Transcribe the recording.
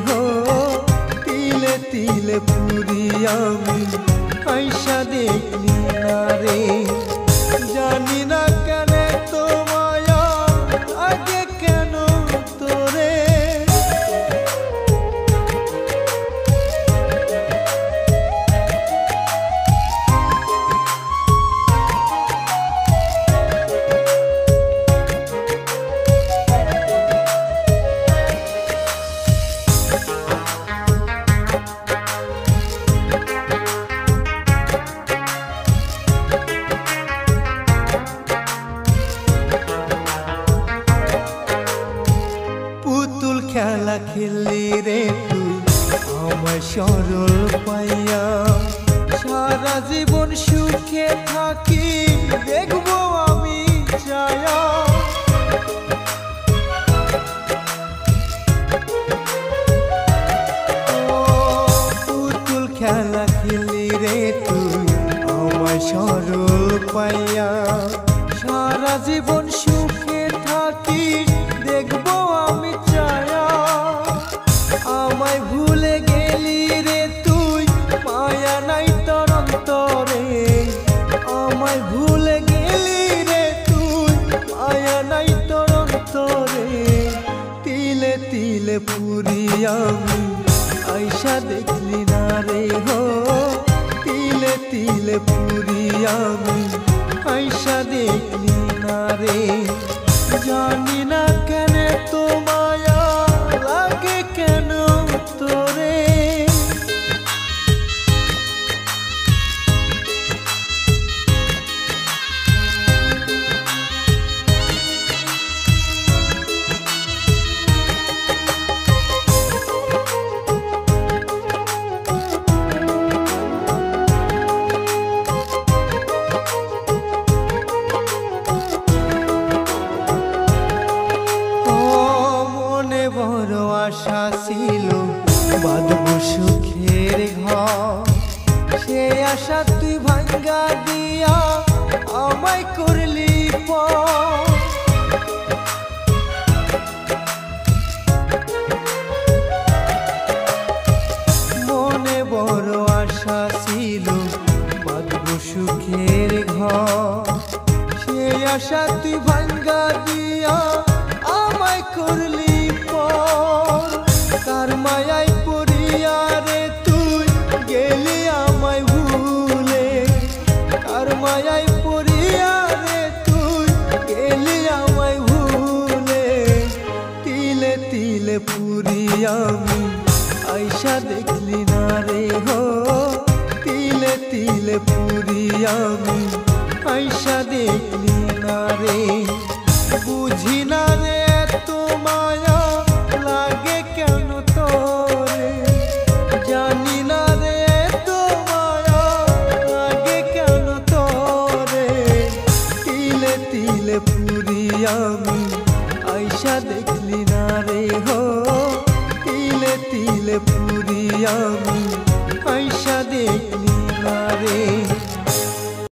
हो तिले तिले पुरी आमी आइशा देखली ना रे जानी ना केने तो माया आगे केनो तोरे খেলা খেললি রে তুই আমার সরল পাইয়া সারা জীবন সুখে থাকি দেখবো আমি চায়া পুতুল খেলা খেললি রে তুই আমার সরল পাইয়া সারা জীবন সুখে থাকি দেখবো আমি চায়া আমায় ভুলে গেলি রে তুই মায়া নাই তোর অন্তরে আমায় ভুলে গেলি রে তুই মায়া নাই তোর অন্তরে তিলে তিলে পুরি আমি আইসা দেখলি না রে হো তিলে তিলে পুরি আমি আইসা দেখলি না রে জানি না কেন তো মায়া লাগে কেন তোরে বড় আশা ছিল বাঁধব সুখের ঘর সে আশা তুই ভাঙ্গা দিয়া আমায় করলি মনে বড় আশা ছিল বাঁধব সুখের ঘর সে আশা তুই ভাঙ্গা দিয়া আমায় করলি কার মায়ায় পড়িয়া রে তুই গেলি আমায় ভুলে কার মায়ায় পড়িয়া রে তুই গেলি আমায় ভুলে তিলে তিলে পুরি আমি আইসা দেখলি না রে হো তিলে তিলে পুরি আমি আইসা দেখলি না রে বুঝি না রে তো মায়া লাগে কেন তোরে জানি না রে তো মায়া লাগে কেন তোরে তিলে তিলে পুরি আমি আইসা দেখলি না রে হো তিলে তিলে পুরি আমি আইসা দেখলি না রে।